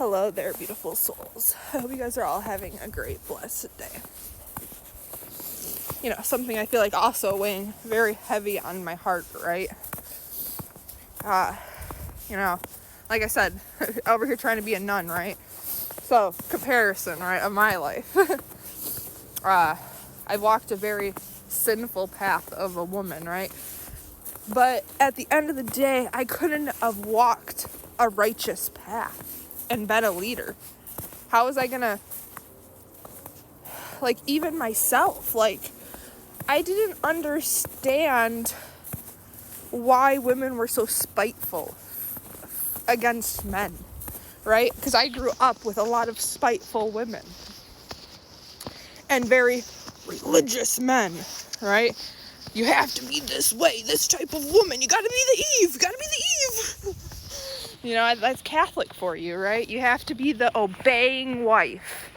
Hello there, beautiful souls. I hope you guys are all having a great, blessed day. You know, something I feel like also weighing very heavy on my heart, right? Like I said, over here trying to be a nun, right? So, comparison, right, of my life. I've walked a very sinful path of a woman, right? But at the end of the day, I couldn't have walked a righteous path and been a leader. How was I gonna, even myself, I didn't understand why women were so spiteful against men, right? Because I grew up with a lot of spiteful women and very religious men, right? You have to be this way, this type of woman. You gotta be the Eve. You gotta be the Eve. That's Catholic for you, right? You have to be the obeying wife.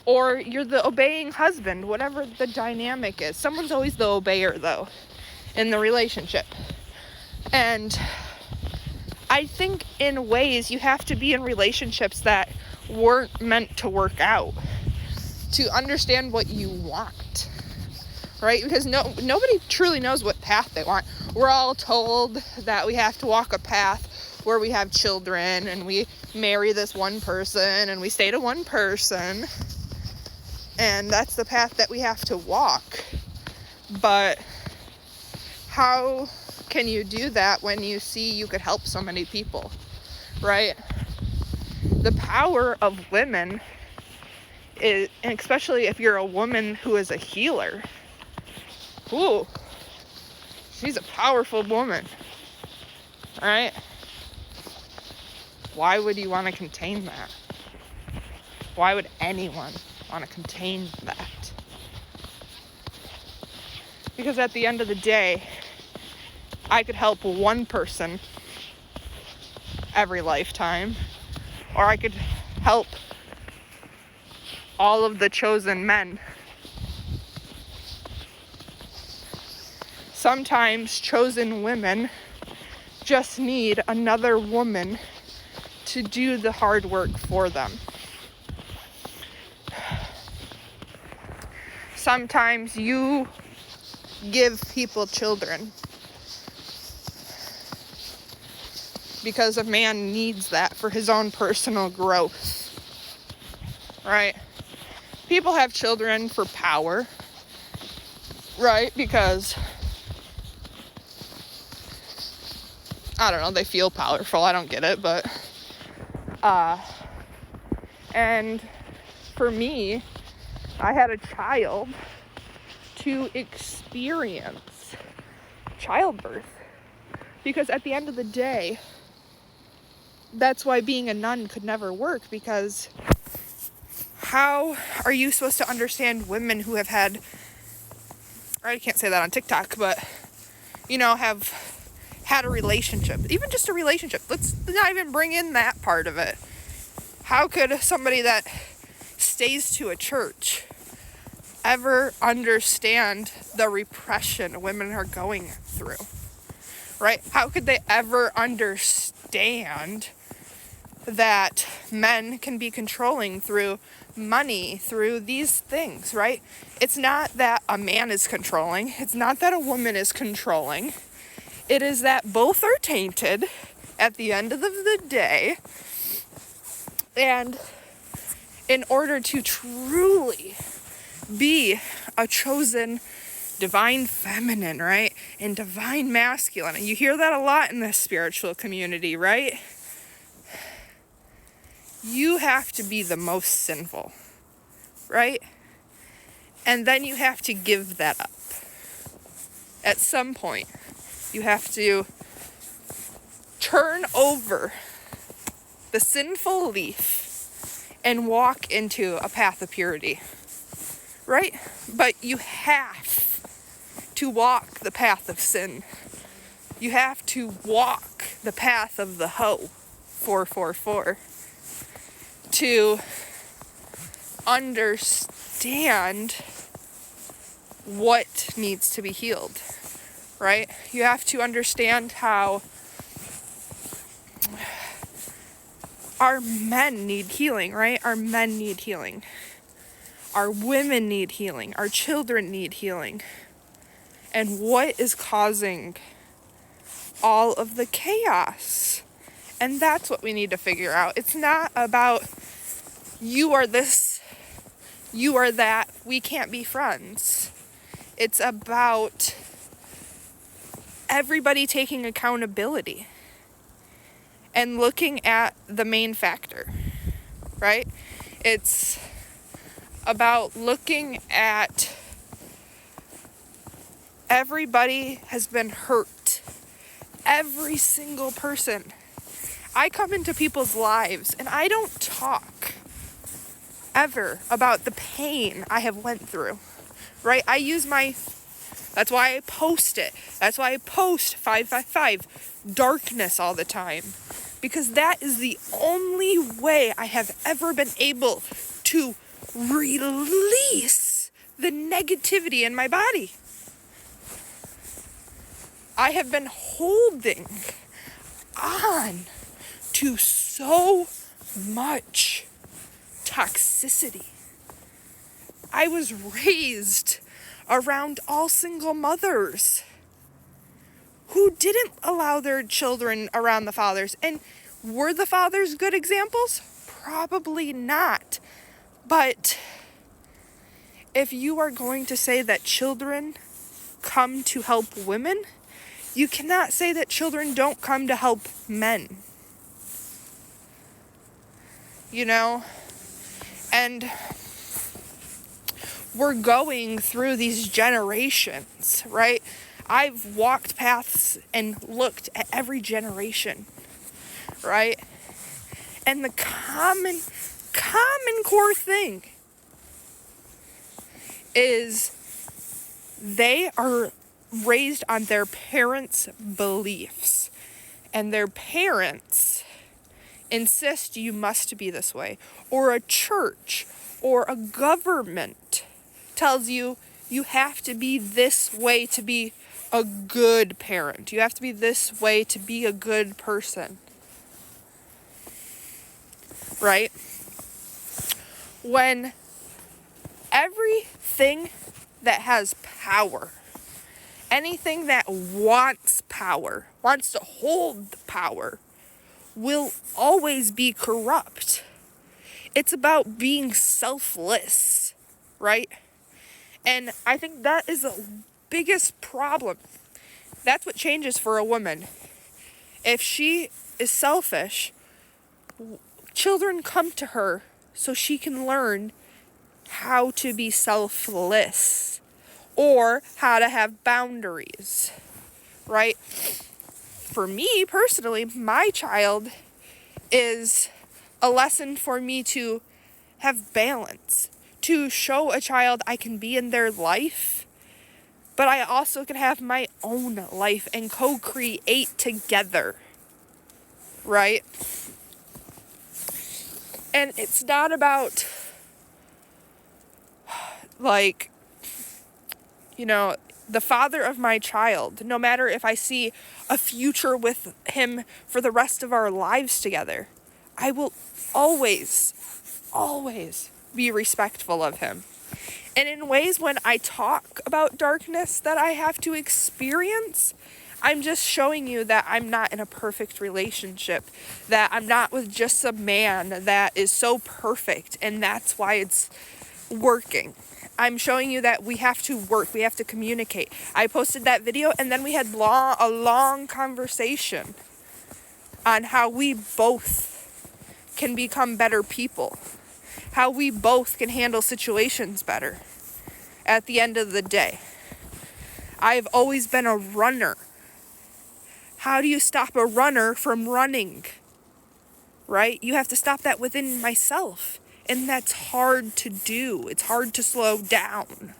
Or you're the obeying husband, whatever the dynamic is. Someone's always the obeyer, though, in the relationship. And I think in ways you have to be in relationships that weren't meant to work out to understand what you want, right? Because nobody truly knows what path they want. We're all told that we have to walk a path where we have children and we marry this one person and we stay to one person. And that's the path that we have to walk. But how can you do that when you see you could help so many people, right? The power of women is, and especially if you're a woman who is a healer, ooh, she's a powerful woman, right? Why would you want to contain that? Why would anyone want to contain that? Because at the end of the day, I could help one person every lifetime, or I could help all of the chosen men. Sometimes chosen women just need another woman to do the hard work for them. Sometimes you give people children because a man needs that for his own personal growth, right? People have children for power, right? Because, I don't know, they feel powerful. I don't get it, but, and for me, I had a child to experience childbirth. Because at the end of the day, that's why being a nun could never work, because how are you supposed to understand women who have had, or I can't say that on TikTok, but, have had a relationship, even just a relationship. Let's not even bring in that part of it. How could somebody that stays to a church ever understand the repression women are going through, right? How could they ever understand that men can be controlling through money, through these things, right? It's not that a man is controlling. It's not that a woman is controlling. It is that both are tainted at the end of the day. And in order to truly be a chosen divine feminine, right? And divine masculine. And you hear that a lot in the spiritual community, right? You have to be the most sinful, right? And then you have to give that up. At some point, you have to turn over the sinful leaf and walk into a path of purity, right? But you have to walk the path of sin. You have to walk the path of the hoe, 444, to understand what needs to be healed, right? You have to understand how our men need healing, right? Our men need healing. Our women need healing. Our children need healing. And what is causing all of the chaos? And that's what we need to figure out. It's not about you are this, you are that, we can't be friends. It's about everybody taking accountability and looking at the main factor, right? It's about looking at everybody has been hurt. Every single person. I come into people's lives and I don't talk ever about the pain I have went through, right? That's why I post it. That's why I post 555 darkness all the time, because that is the only way I have ever been able to release the negativity in my body. I have been holding on to so much toxicity. I was raised around all single mothers who didn't allow their children around the fathers. And were the fathers good examples? Probably not. But if you are going to say that children come to help women, you cannot say that children don't come to help men. You know? And we're going through these generations, right? I've walked paths and looked at every generation, right? And the common core thing is they are raised on their parents' beliefs, and their parents insist you must be this way, or a church or a government tells you you have to be this way to be a good parent. You have to be this way to be a good person. Right? When everything that has power, anything that wants power, wants to hold the power, will always be corrupt. It's about being selfless, right? And I think that is the biggest problem. That's what changes for a woman. If she is selfish, children come to her so she can learn how to be selfless or how to have boundaries, right? For me personally, my child is a lesson for me to have balance, to show a child I can be in their life, but I also can have my own life and co-create together, right? And it's not about, like, you know, the father of my child, no matter if I see a future with him for the rest of our lives together, I will always be respectful of him. And in ways when I talk about darkness that I have to experience, I'm just showing you that I'm not in a perfect relationship, that I'm not with just a man that is so perfect, and that's why it's working. I'm showing you that we have to work, we have to communicate. I posted that video and then we had a long conversation on how we both can become better people, how we both can handle situations better at the end of the day. I've always been a runner. How do you stop a runner from running? Right? You have to stop that within myself. And that's hard to do. It's hard to slow down.